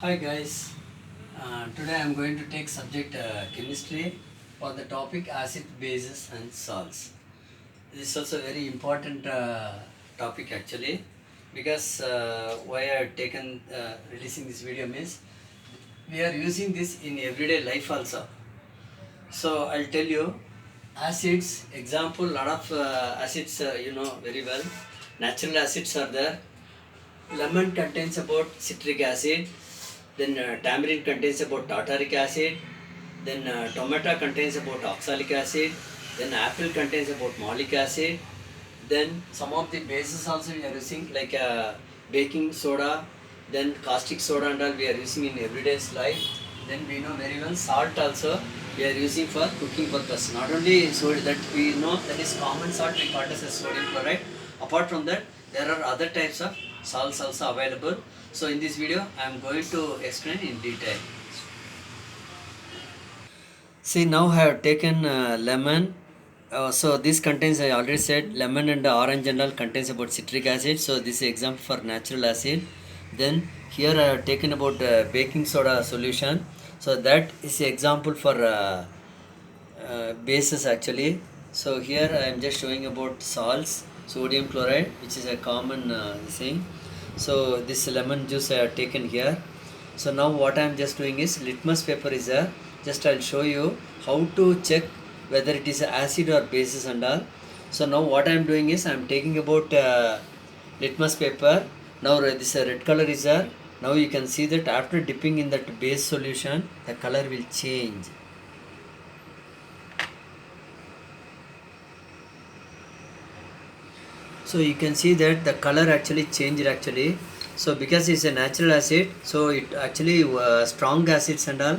Hi guys, today I am going to take subject chemistry for the topic acid, bases and salts. This is also a very important topic actually, because why I have taken releasing this video means we are using this in everyday life also. So I'll tell you acids example, lot of acids you know very well. Natural acids are there. Lemon contains about citric acid, then tamarind contains about tartaric acid, then tomato contains about oxalic acid, then apple contains about malic acid, then some of the bases also we are using like baking soda, then caustic soda and all we are using in everyday's life. Then we know very well salt also we are using for cooking purpose. Not only sodium that we know, that is common salt we call it as sodium chloride. Apart from that, there are other types of salts also available. So in this video I am going to explain in detail. See, now I have taken lemon. So this contains, I already said, lemon and orange and all contains about citric acid. So this is example for natural acid. Then here I have taken about baking soda solution. So that is example for bases actually. So here I am just showing about salts, sodium chloride, which is a common thing. So this lemon juice I have taken here. So now what I am just doing is litmus paper is there. Just I'll show you how to check whether it is acid or bases and all. So now what I am doing is I am taking about litmus paper. Now this red color is there. Now you can see that after dipping in that base solution, the color will change. So you can see that the color actually changed actually. So because it's a natural acid, so it actually strong acids and all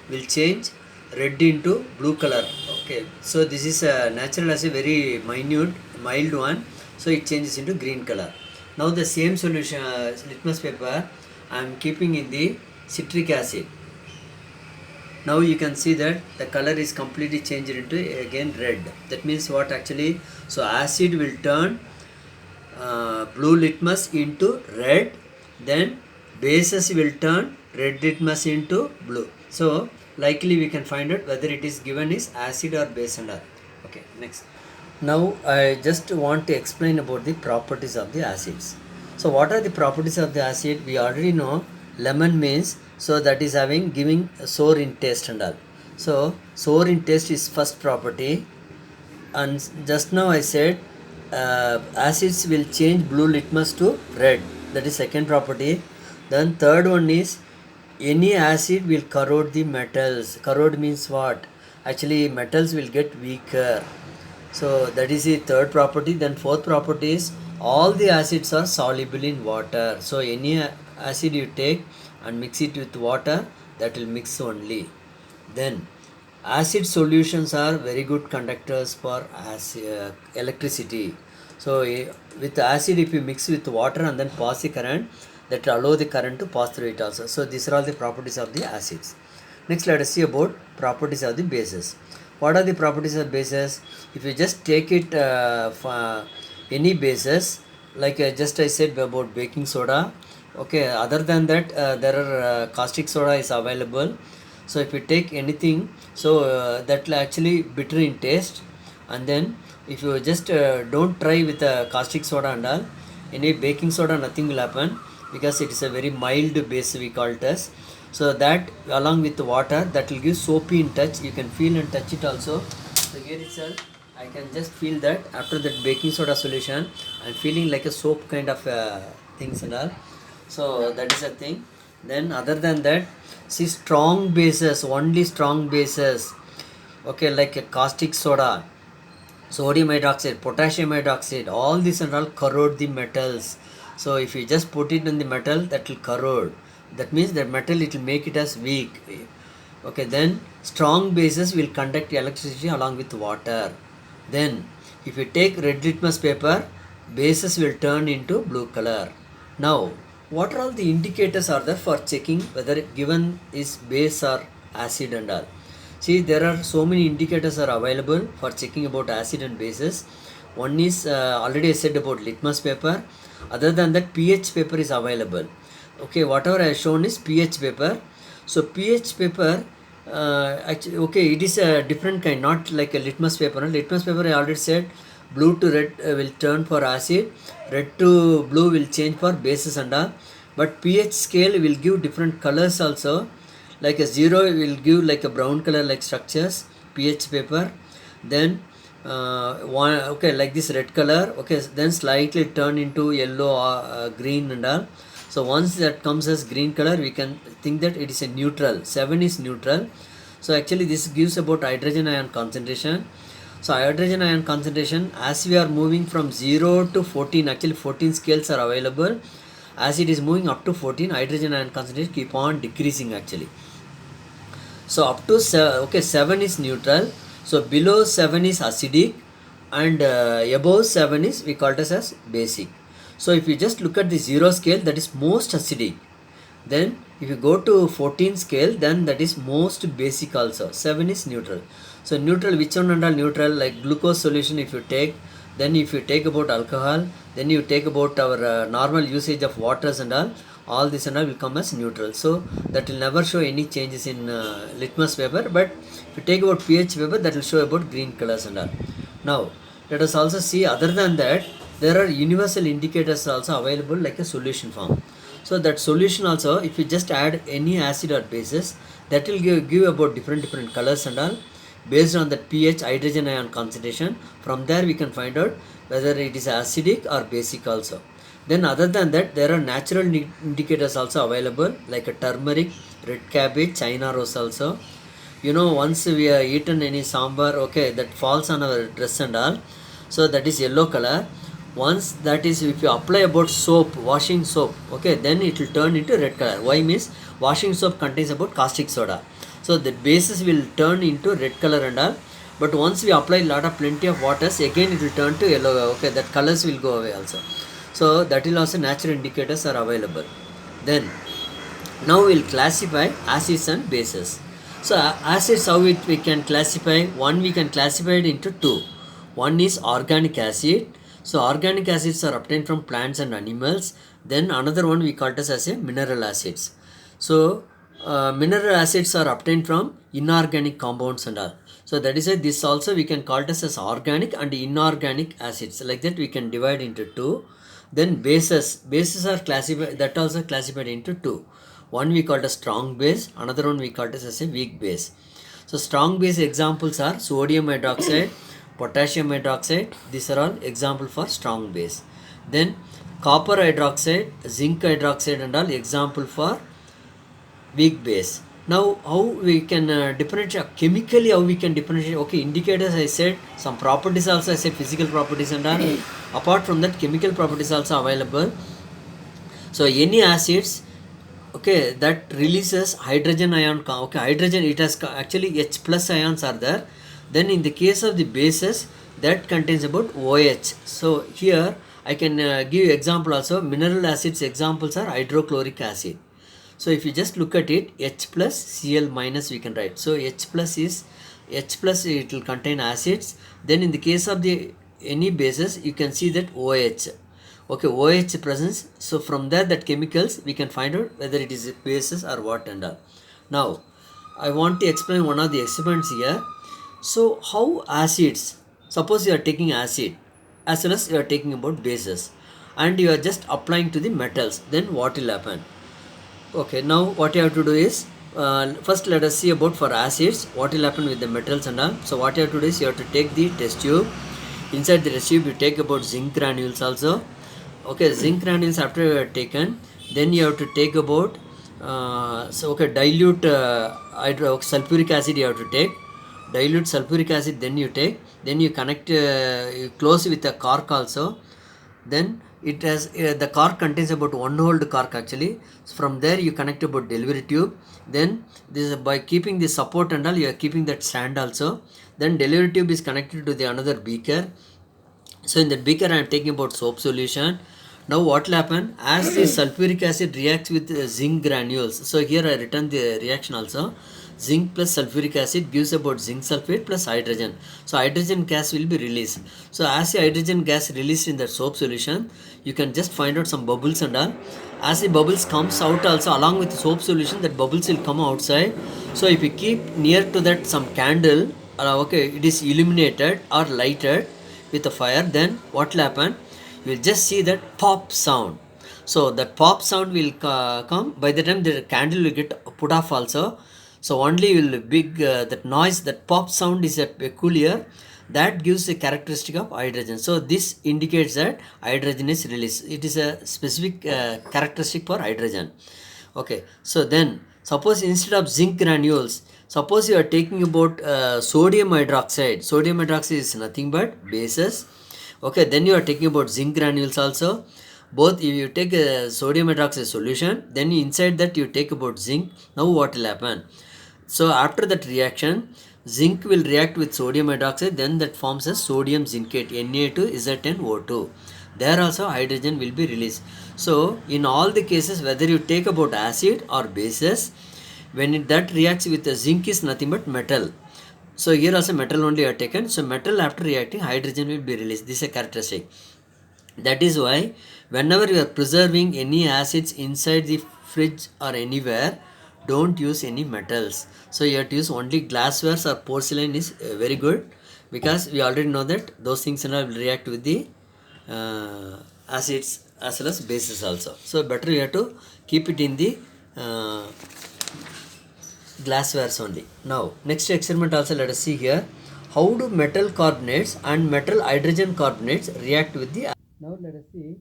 will change red into blue color. Okay, so this is a natural acid, very minute, mild one. So it changes into green color. Now the same solution, litmus paper, I am keeping in the citric acid. Now you can see that the color is completely changed into again red. That means what actually? So acid will turn blue litmus into red, then bases will turn red litmus into blue. So likely we can find out whether it is given is acid or base and all. Okay, next. Now I just want to explain about the properties of the acids. So what are the properties of the acid? We already know lemon means, so that is having giving sour in taste and all. So sour in taste is first property, and just now I said acids will change blue litmus to red, that is second property. Then third one is any acid will corrode the metals. Corrode means what? Actually metals will get weaker, so that is the third property. Then fourth property is all the acids are soluble in water. So any acid you take and mix it with water, that will mix only. Then acid solutions are very good conductors for electricity. So with acid, if you mix with water and then pass the current, that will allow the current to pass through it also. So these are all the properties of the acids. Next let us see about properties of the bases. What are the properties of bases? If you just take it for any bases, like just I said about baking soda. Okay, other than that there are caustic soda is available. So if you take anything, so that will actually bitter in taste. And then if you just don't try with caustic soda and all, any baking soda, nothing will happen, because it is a very mild base we call it as. So that along with the water, that will give soapy in touch. You can feel and touch it also. So here itself I can just feel that after that baking soda solution, I'm feeling like a soap kind of things and all. So that is a thing. Then other than that, see, strong bases, only strong bases, okay, like a caustic soda, sodium hydroxide, potassium hydroxide, all this and all corrode the metals. So if you just put it in the metal, that will corrode. That means the metal, it will make it as weak. Okay, then strong bases will conduct electricity along with water. Then if you take red litmus paper, bases will turn into blue color. Now what are all the indicators are there for checking whether given is base or acid and all? See, there are so many indicators are available for checking about acid and bases. One is already I said about litmus paper. Other than that, pH paper is available. Okay, whatever I have shown is pH paper. So pH paper, actually, okay, it is a different kind, not like a litmus paper. Litmus paper I already said, blue to red will turn for acid, red to blue will change for bases and all. But pH scale will give different colors also. Like a 0 will give like a brown color like structures, pH paper. Then one, okay, like this red color, okay, then slightly turn into yellow or green and all. So once that comes as green color, we can think that it is a neutral. 7 is neutral. So actually this gives about hydrogen ion concentration. So hydrogen ion concentration, as we are moving from 0 to 14, actually 14 scales are available. As it is moving up to 14, hydrogen ion concentration keep on decreasing actually. So up to 7 is neutral. So below 7 is acidic, and above 7 is, we call it as basic. So if you just look at the 0 scale, that is most acidic. Then if you go to 14 scale, then that is most basic also. 7 is neutral. So neutral, which one and all neutral? Like glucose solution if you take, then if you take about alcohol, then you take about our normal usage of waters and all this and all will come as neutral. So that will never show any changes in litmus paper. But if you take about pH paper, that will show about green colors and all. Now let us also see, other than that, there are universal indicators also available like a solution form. So that solution also, if you just add any acid or bases, that will give about different colors and all based on the pH, hydrogen ion concentration. From there we can find out whether it is acidic or basic also. Then other than that, there are natural indicators also available like a turmeric, red cabbage, China rose also. You know, once we have eaten any sambar, okay, that falls on our dress and all, so that is yellow color. Once that is, if you apply about soap, washing soap, okay, then it will turn into red color. Why? Means washing soap contains about caustic soda, so the bases will turn into red color and all. But once we apply plenty of waters, again it will turn to yellow. Okay, that colors will go away also. So that will also natural indicators are available. Then now we will classify acids and bases. So acids, how we can classify? One, we can classify it into two. One is organic acid. So organic acids are obtained from plants and animals. Then another one we call it as a mineral acids. So mineral acids are obtained from inorganic compounds and all. So that is why this also we can call it as organic and inorganic acids. Like that we can divide into two. Then bases are classified, that also classified into two. One we call it a strong base, another one we call it as a weak base. So strong base examples are sodium hydroxide, potassium hydroxide. These are all example for strong base. Then copper hydroxide, zinc hydroxide and all example for weak base. Now how we can differentiate chemically, how we can differentiate? Okay, indicators I said, some properties also I said, physical properties and all. Apart from that, chemical properties also available. So any acids, okay, that releases hydrogen ion, okay, hydrogen, it has actually H plus ions are there. Then in the case of the bases, that contains about OH. So here I can give example also. Mineral acids examples are hydrochloric acid. So if you just look at it, H plus Cl minus we can write. So H plus, it will contain acids. Then in the case of the any bases, you can see that OH. Okay, OH presence. So from there, that chemicals we can find out whether it is bases or what and all. Now I want to explain one of the experiments here. So how acids, suppose you are taking acid as well as you are taking about bases, and you are just applying to the metals, then what will happen? Okay, now what you have to do is, first let us see about for acids what will happen with the metals and all. So what you have to do is, you have to take the test tube. Inside the test tube you take about zinc granules also. Okay, zinc granules after you have taken, then you have to take about dilute sulfuric acid you have to take. Dilute sulfuric acid, then you take, then you connect, you close with a cork also. Then it has the cork contains about one hold cork actually. So from there you connect about delivery tube. Then this is by keeping the support and all, you are keeping that stand also. Then delivery tube is connected to the another beaker. So in the beaker I am taking about soap solution. Now what will happen? As the sulfuric acid reacts with zinc granules. So here I written the reaction also. Zinc plus sulfuric acid gives about zinc sulfate plus hydrogen. So hydrogen gas will be released. So as the hydrogen gas released in the soap solution, you can just find out some bubbles and all. As the bubbles comes out also along with the soap solution, that bubbles will come outside. So if you keep near to that some candle, okay, it is illuminated or lighted with a fire, then what will happen? You will just see that pop sound. So that pop sound will come by the time the candle will get put off also. So only will big that noise, that pop sound is a peculiar, that gives a characteristic of hydrogen. So this indicates that hydrogen is released. It is a specific characteristic for hydrogen. Okay, so then suppose instead of zinc granules, suppose you are taking about sodium hydroxide. Sodium hydroxide is nothing but bases. Okay, then you are taking about zinc granules also. Both, if you take a sodium hydroxide solution, then inside that you take about zinc. Now what will happen? So after that reaction, zinc will react with sodium hydroxide, then that forms a sodium zincate, Na2Zn O2. There also hydrogen will be released. So in all the cases, whether you take about acid or bases, when that reacts with the zinc is nothing but metal. So here also metal only are taken. So metal after reacting, hydrogen will be released. This is a characteristic. That is why whenever you are preserving any acids inside the fridge or anywhere, don't use any metals. So you have to use only glassware or porcelain is very good, because we already know that those things will react with the acids as well as bases also. So better you have to keep it in the glasswares only. Now next experiment also let us see here. How do metal carbonates and metal hydrogen carbonates react with the. Now let us see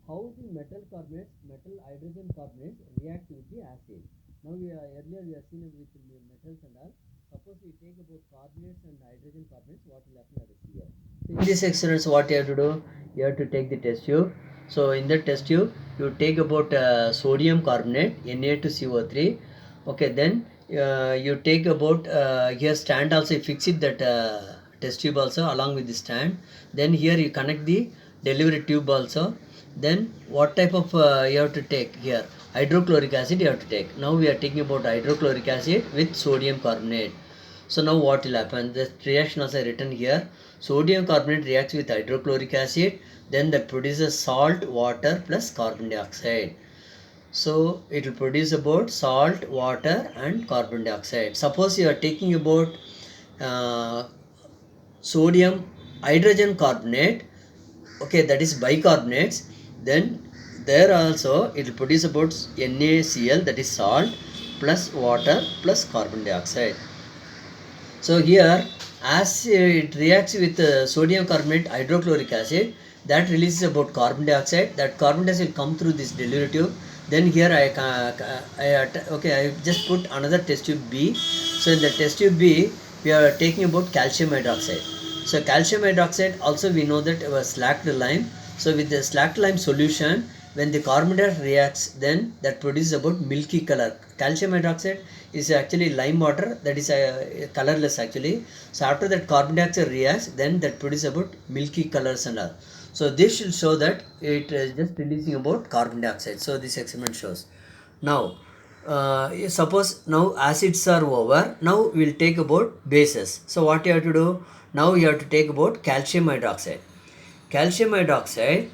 how the metal carbonates, metal hydrogen carbonates react with the acid. Now earlier we have seen it with metals and all. Suppose we take about carbonates and hydrogen carbonates, what will happen? Let us see here. In this exercise, what you have to do? You have to take the test tube. So in the test tube, you take about sodium carbonate, Na2CO3. Okay, then you take about here stand also, you fix it that test tube also along with the stand. Then here you connect the delivery tube also. Then what type of you have to take here? Hydrochloric acid you have to take. Now we are taking about hydrochloric acid with sodium carbonate. So now what will happen? The reaction also written here. Sodium carbonate reacts with hydrochloric acid, then that produces salt, water plus carbon dioxide. So it will produce about salt, water and carbon dioxide. Suppose you are taking about sodium hydrogen carbonate, okay, that is bicarbonates, then there also it will produce about NaCl, that is salt, plus water plus carbon dioxide. So here as it reacts with sodium carbonate hydrochloric acid, that releases about carbon dioxide. That carbon dioxide will come through this delivery tube. Then here I just put another test tube B. So in the test tube B, we are taking about calcium hydroxide. So calcium hydroxide also we know that was slacked lime. So with the slacked lime solution, when the carbon dioxide reacts, then that produces about milky color. Calcium hydroxide is actually lime water, that is colorless actually. So after that carbon dioxide reacts, then that produces about milky colors and all. So this will show that it is just releasing about carbon dioxide. So this experiment shows. Now suppose now acids are over. Now we will take about bases. So what you have to do? Now you have to take about calcium hydroxide. Calcium hydroxide,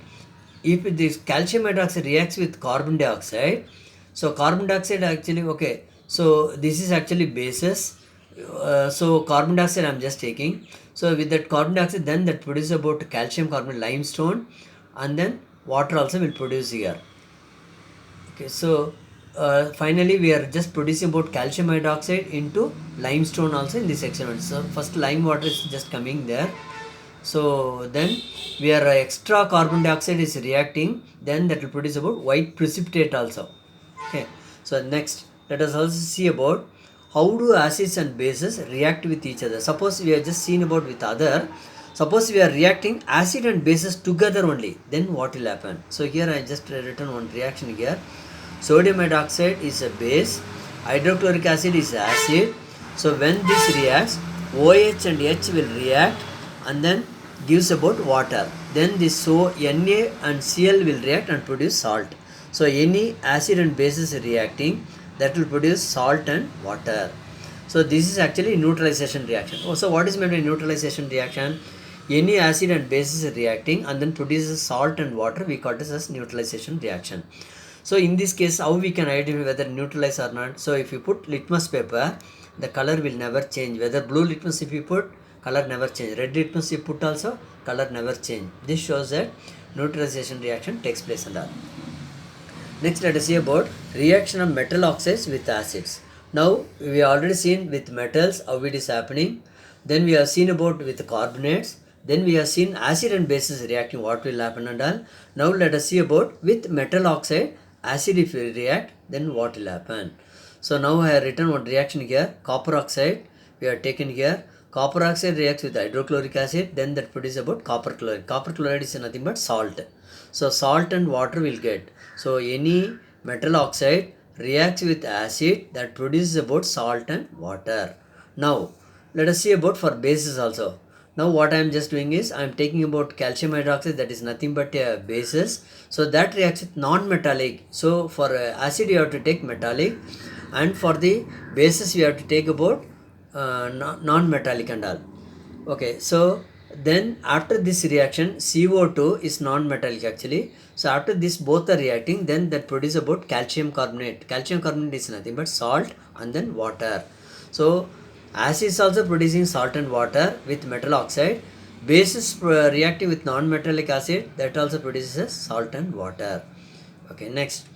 if this calcium hydroxide reacts with carbon dioxide, so carbon dioxide actually, okay, so this is actually bases. So carbon dioxide I am just taking. So with that carbon dioxide, then that produces about calcium carbonate limestone, and then water also will produce here. Okay, so finally we are just producing about calcium hydroxide into limestone also in this experiment. So first lime water is just coming there. So then we are extra carbon dioxide is reacting, then that will produce about white precipitate also. Okay, so next let us also see about how do acids and bases react with each other. Suppose we have just seen about with other. Suppose we are reacting acid and bases together only, then what will happen? So here I just written one reaction here. Sodium hydroxide is a base, hydrochloric acid is acid. So when this reacts, OH and H will react, and then gives about water. Then this so Na and Cl will react and produce salt. So any acid and bases reacting, that will produce salt and water. So this is actually neutralization reaction. So what is meant by neutralization reaction? Any acid and base is reacting and then produces salt and water, we call this as neutralization reaction. So in this case, how we can identify whether neutralize or not? So if you put litmus paper, the color will never change. Whether blue litmus if you put, color never change. Red litmus you put also, color never change. This shows that neutralization reaction takes place and all. Next, let us see about reaction of metal oxides with acids. Now we already seen with metals how it is happening. Then we have seen about with carbonates. Then we have seen acid and bases reacting, what will happen and all. Now let us see about with metal oxide, acid if we react, then what will happen. So now I have written one reaction here, copper oxide we have taken here. Copper oxide reacts with hydrochloric acid, then that produces about copper chloride. Copper chloride is nothing but salt. So salt and water will get. So any metal oxide reacts with acid, that produces about salt and water. Now let us see about for bases also. Now what I am just doing is I am taking about calcium hydroxide, that is nothing but a basis. So that reacts with non-metallic. So for acid you have to take metallic, and for the bases you have to take about non-metallic and all. Okay, so then after this reaction, CO2 is non-metallic actually. So after this both are reacting, then that produce about calcium carbonate. Calcium carbonate is nothing but salt and then water. So acid is also producing salt and water with metal oxide. Bases reacting with non-metallic acid, that also produces salt and water. Okay, next.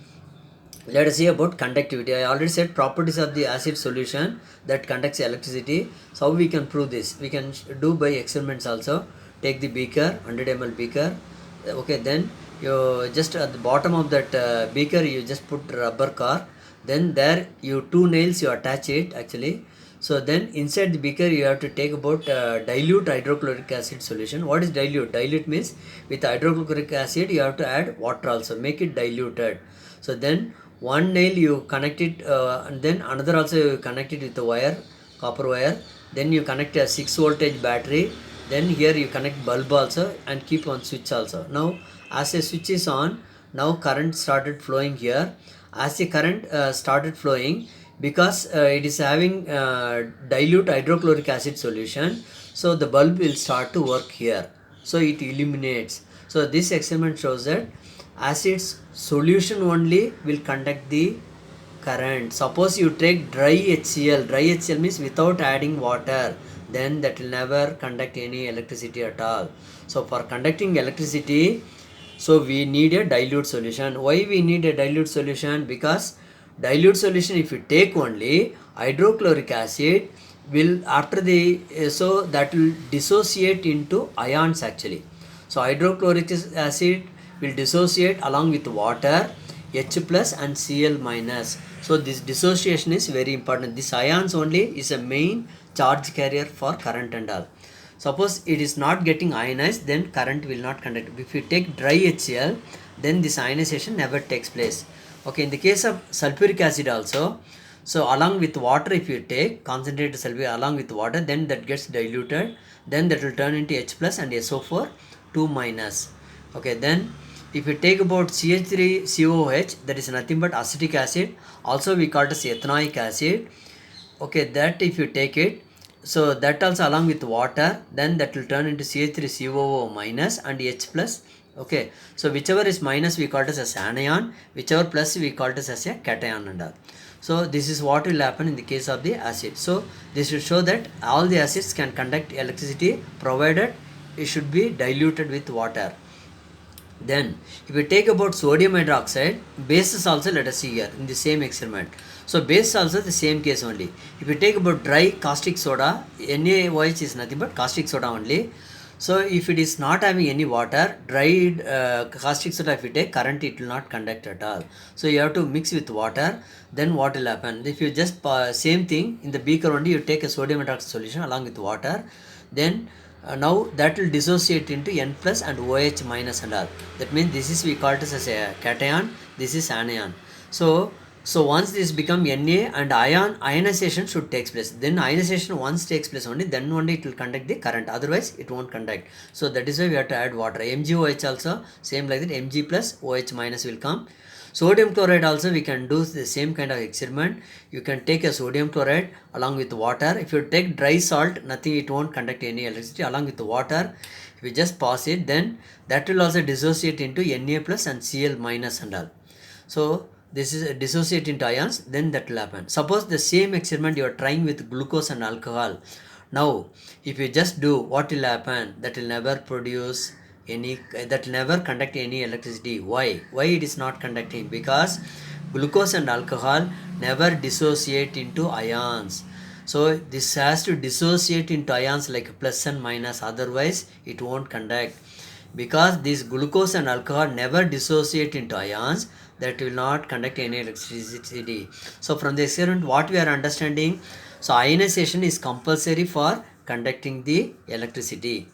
Let us see about conductivity. I already said properties of the acid solution that conducts electricity. So how we can prove this? We can do by experiments also. Take the beaker, 100 ml beaker. Okay, then you just at the bottom of that beaker you just put rubber car. Then there you 2 nails you attach it actually. So then inside the beaker you have to take about dilute hydrochloric acid solution. What is dilute? Dilute means with hydrochloric acid you have to add water also, make it diluted. So then one nail you connect it and then another also you connect it with the wire, copper wire. Then you connect a 6 voltage battery. Then here you connect bulb also and keep on switch also. Now as a switch is on, now current started flowing here. As the current started flowing, because it is having dilute hydrochloric acid solution, so the bulb will start to work here. So it illuminates. So this experiment shows that acid's solution only will conduct the current. Suppose you take dry HCl means without adding water, then that will never conduct any electricity at all. So for conducting electricity, so we need a dilute solution. Why we need a dilute solution? Because dilute solution if you take only, hydrochloric acid will after the so that will dissociate into ions actually. So hydrochloric acid will dissociate along with water, H plus and Cl minus. So this dissociation is very important. This ions only is a main charge carrier for current and all. Suppose it is not getting ionized, then current will not conduct. If you take dry HCl, then this ionization never takes place. Okay, in the case of sulfuric acid also, so along with water if you take concentrated sulfuric along with water, then that gets diluted, then that will turn into H plus and SO4 2 minus. Okay, then if you take about CH3COOH, that is nothing but acetic acid, also we call it as ethanoic acid. Okay, that if you take it, so that also along with water, then that will turn into CH3COO minus and H plus. Okay, so whichever is minus we call it as anion, whichever plus we call it as a cation and all. So this is what will happen in the case of the acid. So this will show that all the acids can conduct electricity provided it should be diluted with water. Then if we take about sodium hydroxide, bases also let us see here in the same experiment. So base also the same case only. If you take about dry caustic soda, NaOH is nothing but caustic soda only. So if it is not having any water, dried caustic soda if you take, current it will not conduct at all. So you have to mix with water, then what will happen? If you just same thing in the beaker only, you take a sodium hydroxide solution along with water, then now that will dissociate into N plus and OH minus and all. That means this is we call it as a cation, this is anion. So So once this become Na and ionization should takes place. Then ionization once takes place only, then only it will conduct the current. Otherwise it won't conduct. So that is why we have to add water. MgOH also same like that. Mg plus OH minus will come. Sodium chloride also we can do the same kind of experiment. You can take a sodium chloride along with water. If you take dry salt, nothing, it won't conduct any electricity. Along with the water, if you just pass it, then that will also dissociate into Na plus and Cl minus and all. So this is dissociate into ions, then that will happen. Suppose the same experiment you are trying with glucose and alcohol. Now if you just do, what will happen? That will never produce any, that will never conduct any electricity. Why it is not conducting? Because glucose and alcohol never dissociate into ions. So this has to dissociate into ions like plus and minus, otherwise it won't conduct. Because this glucose and alcohol never dissociate into ions, that will not conduct any electricity. So from the experiment what we are understanding, so ionization is compulsory for conducting the electricity.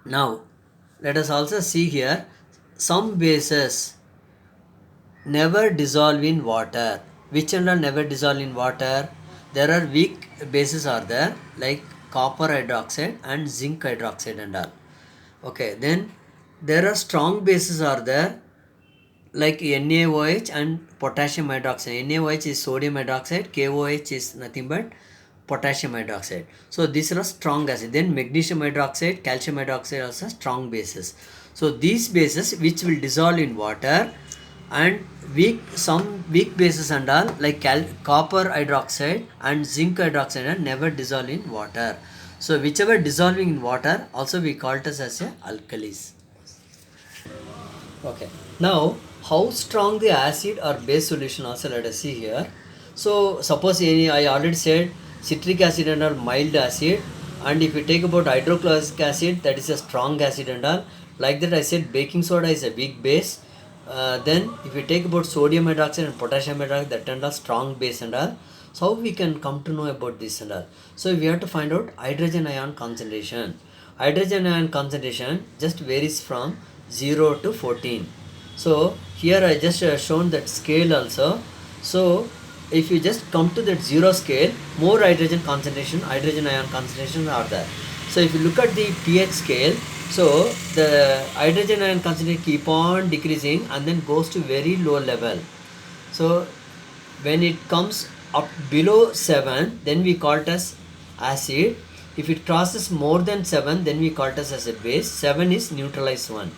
Now let us also see here, some bases never dissolve in water. Which and all never dissolve in water? There are weak bases are there, like copper hydroxide and zinc hydroxide and all. Okay, then there are strong bases are there, like NaOH and potassium hydroxide. NaOH is sodium hydroxide, KOH is nothing but potassium hydroxide. So these are strong acid. Then magnesium hydroxide, calcium hydroxide are also strong bases. So these bases which will dissolve in water, and some weak bases and all like copper hydroxide and zinc hydroxide are never dissolve in water. So whichever dissolving in water also we call it as a alkalis. Okay, now how strong the acid or base solution also let us see here. So suppose I already said citric acid and all mild acid, and if you take about hydrochloric acid, that is a strong acid and all. Like that I said baking soda is a weak base. Then if you take about sodium hydroxide and potassium hydroxide, that and all strong base and all. So how we can come to know about this and all? So we have to find out hydrogen ion concentration. Hydrogen ion concentration just varies from 0 to 14. So here I just shown that scale also. So if you just come to that 0 scale, more hydrogen ion concentration are there. So if you look at the pH scale, so the hydrogen ion concentration keep on decreasing and then goes to very low level. So when it comes up below 7, then we call it as acid. If it crosses more than 7, then we call it as a base. 7 is neutralized one.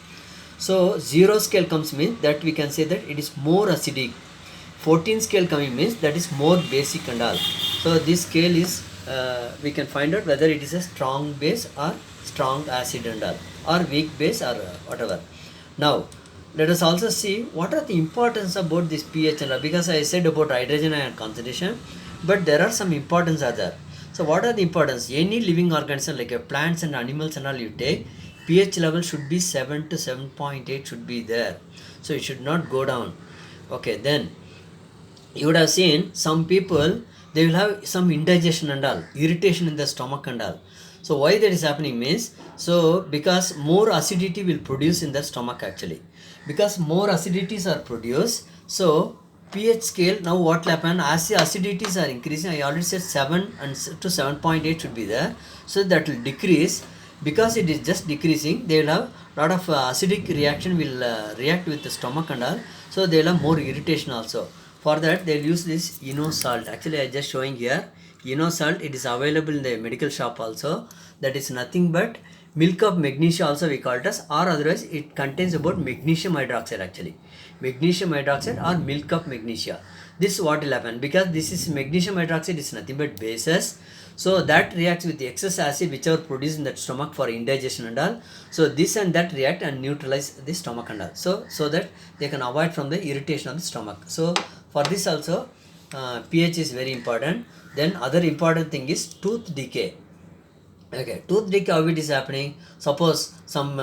So 0 scale comes means that we can say that it is more acidic. 14 scale coming means that is more basic and all. So this scale is we can find out whether it is a strong base or strong acid and all, or weak base or whatever. Now let us also see what are the importance about this pH and all, because I said about hydrogen ion concentration, but there are some importance are there. So what are the importance? Any living organism like plants and animals and all you take, pH level should be 7 to 7.8 should be there. So it should not go down. Okay, then you would have seen some people, they will have some indigestion and all, irritation in the stomach and all. So why that is happening means, so because more acidity will produce in the stomach actually. Because more acidities are produced, so pH scale, now what will happen, as the acidities are increasing, I already said 7 and to 7.8 should be there. So that will decrease. Because it is just decreasing, they will have lot of acidic reaction will react with the stomach and all. So they will have more irritation also. For that they will use this Eno salt. Actually I just showing here Eno salt. It is available in the medical shop also. That is nothing but milk of magnesia also we call it as, or otherwise it contains about magnesium hydroxide actually. Magnesium hydroxide or milk of magnesia. This is what will happen, because this is magnesium hydroxide is nothing but bases. So that reacts with the excess acid whichever produced in that stomach for indigestion and all. So this and that react and neutralize the stomach and all. So that they can avoid from the irritation of the stomach. So for this also pH is very important. Then other important thing is tooth decay. Okay, tooth decay, how it is happening? Suppose some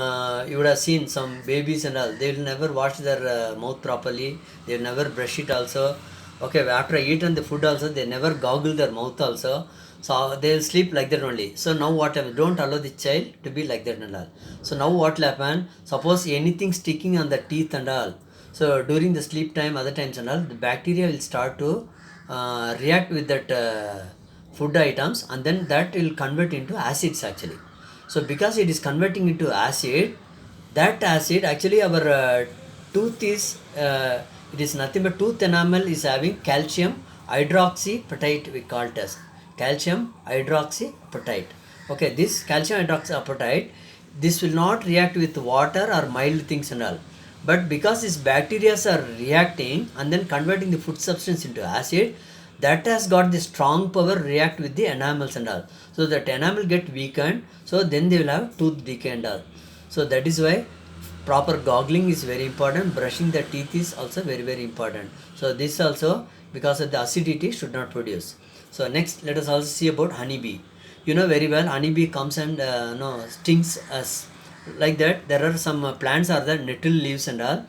you would have seen some babies and all, they will never wash their mouth properly, they will never brush it also. Okay, after eaten the food also, they never goggle their mouth also. So they will sleep like that only. So now what happens? Don't allow the child to be like that and all. So now what will happen? Suppose anything sticking on the teeth and all, So during the sleep time, other times and all, the bacteria will start to react with that food items, and then that will convert into acids actually. So because it is converting into acid, that acid actually our tooth is it is nothing but tooth enamel is having calcium hydroxyapatite, we call it as calcium hydroxyapatite. Okay, this calcium hydroxyapatite, this will not react with water or mild things and all, but because these bacteria are reacting and then converting the food substance into acid, that has got the strong power react with the enamels and all, so that enamel get weakened, so then they will have tooth decay and all. So that is why proper goggling is very important, brushing the teeth is also very very important. So this also, because of the acidity, should not produce. So next, let us also see about honeybee. You know very well, honeybee comes and no, stings us like that. There are some plants are there, nettle leaves and all,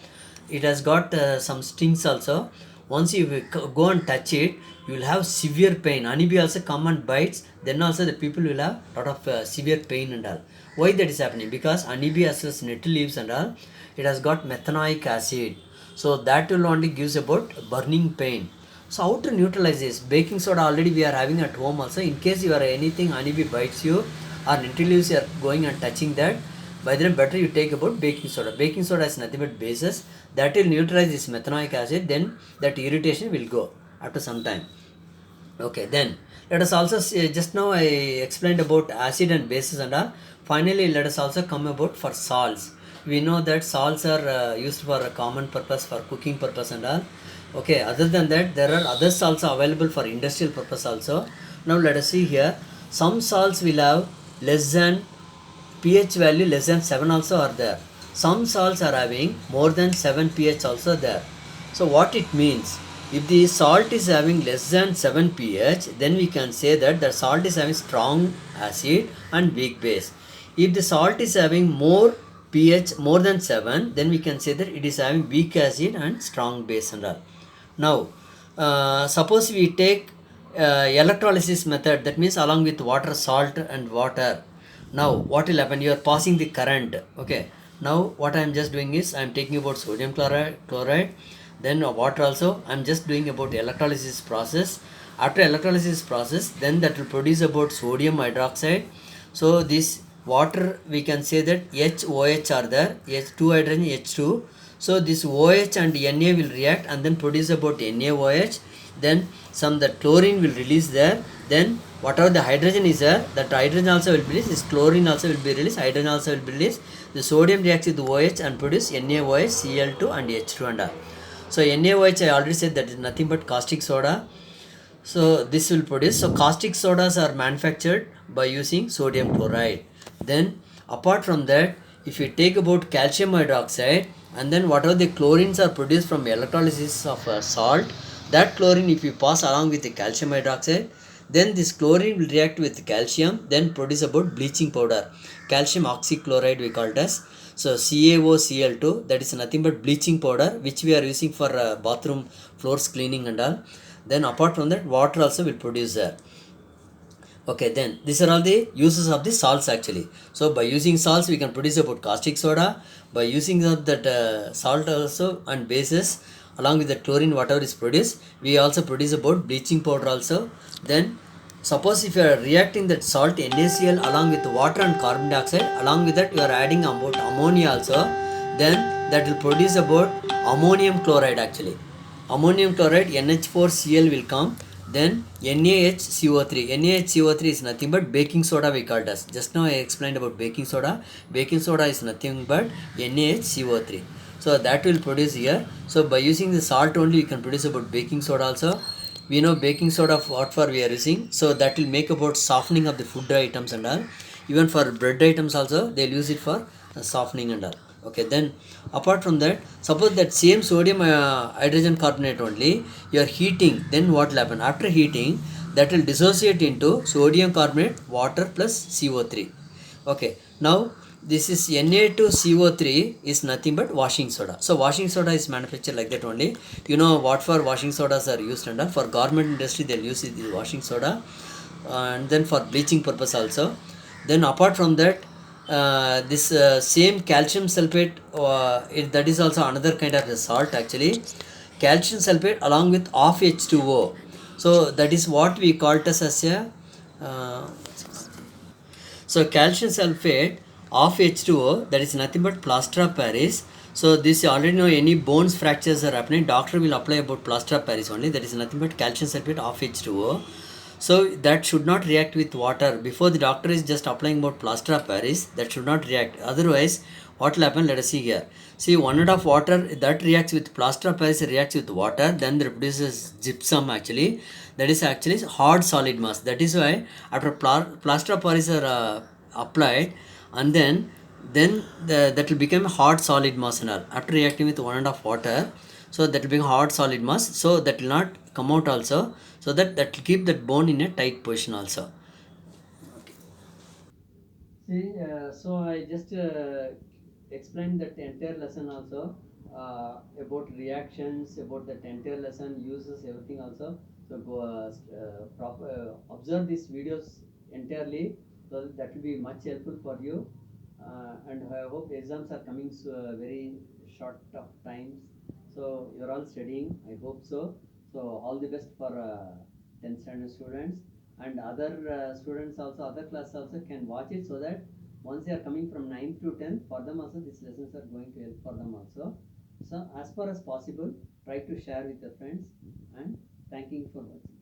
it has got some stings also. Once you go and touch it, you will have severe pain. Honeybee also come and bites, then also the people will have lot of severe pain and all. Why that is happening? Because honeybee has this nettle leaves and all, it has got methanoic acid, so that will only gives about burning pain. So how to neutralize this? Baking soda already we are having at home also. In case you are anything honeybee bites you or nettle leaves, you are going and touching that, by then better you take about baking soda. Baking soda is nothing but bases that will neutralize this methanoic acid, then that irritation will go after some time. Okay, then let us also see, just now I explained about acid and bases and all. Finally, let us also come about for salts. We know that salts are used for a common purpose, for cooking purpose and all. Okay, other than that, there are other salts available for industrial purpose also. Now let us see here. Some salts will have less than pH value less than 7 also are there. Some salts are having more than 7 pH also there. So what it means? If the salt is having less than 7 pH, then we can say that the salt is having strong acid and weak base. If the salt is having more pH more than 7, then we can say that it is having weak acid and strong base and all. Now, suppose we take electrolysis method, that means along with water, salt and water. Now what will happen? You are passing the current. Okay, now what I am just doing is I am taking about sodium chloride, then water also. I am just doing about electrolysis process. After electrolysis process, then that will produce about sodium hydroxide. So this water, we can say that HOH are there, H2 hydrogen H2. So this OH and Na will react and then produce about NaOH. Then some the chlorine will release there. Then whatever the hydrogen is there, that hydrogen also will be released. This chlorine also will be released. Hydrogen also will be released. The sodium reacts with the OH and produce NaOH, Cl2 and H2 and all. So NaOH I already said that is nothing but caustic soda. So this will produce. So caustic sodas are manufactured by using sodium chloride. Then apart from that, if you take about calcium hydroxide, and then whatever the chlorines are produced from electrolysis of salt, that chlorine if you pass along with the calcium hydroxide, then this chlorine will react with calcium, then produce about bleaching powder, calcium oxychloride we call it as. So CaOCl2, that is nothing but bleaching powder which we are using for bathroom floors cleaning and all. Then apart from that, water also will produce there. Okay, then these are all the uses of the salts actually. So by using salts we can produce about caustic soda. By using that salt also and bases along with the chlorine whatever is produced, we also produce about bleaching powder also. Then suppose if you are reacting that salt NaCl along with water and carbon dioxide, along with that you are adding about ammonia also, then that will produce about ammonium chloride actually. Ammonium chloride NH4Cl will come. Then NaHCO3. NaHCO3 is nothing but baking soda we called as. Just now I explained about baking soda. Baking soda is nothing but NaHCO3. So that will produce here. So by using the salt only we can produce about baking soda also. We know baking soda what for we are using. So that will make about softening of the food items and all. Even for bread items also they will use it for softening and all. Okay, then apart from that, suppose that same sodium hydrogen carbonate only you are heating, then what will happen? After heating, that will dissociate into sodium carbonate, water plus CO3. Okay, now this is Na2CO3 is nothing but washing soda. So washing soda is manufactured like that only. You know what for washing sodas are used and all. For garment industry they will use it, the washing soda, and then for bleaching purpose also. Then apart from that, this same calcium sulfate, that is also another kind of a salt actually. Calcium sulfate along with off H2O. So that is what we call it as a uh, so calcium sulfate of H2O, that is nothing but plaster of Paris. So this you already know, any bones fractures are happening, doctor will apply about plaster of Paris only. That is nothing but calcium sulfate of H2O. So that should not react with water. Before the doctor is just applying about plaster of Paris, that should not react. Otherwise, what will happen? Let us see here. See, 1 of water that reacts with plaster of Paris reacts with water, then that produces gypsum actually. That is actually hard solid mass. That is why after plaster of Paris are applied, and then that will become hard solid mass and all. After reacting with 1 water, so that will become hard solid mass. So that will not come out also. So that will keep that bone in a tight position also. See, so I just explained that entire lesson also, about reactions, about that entire lesson, uses, everything also. So go observe these videos entirely, so that will be much helpful for you. And I hope exams are coming very short of times. So you're all studying, I hope so. So all the best for 10th standard students, and other students also, other class also can watch it, so that once they are coming from 9th to 10th, for them also these lessons are going to help for them also. So as far as possible, try to share with your friends, and thank you for watching.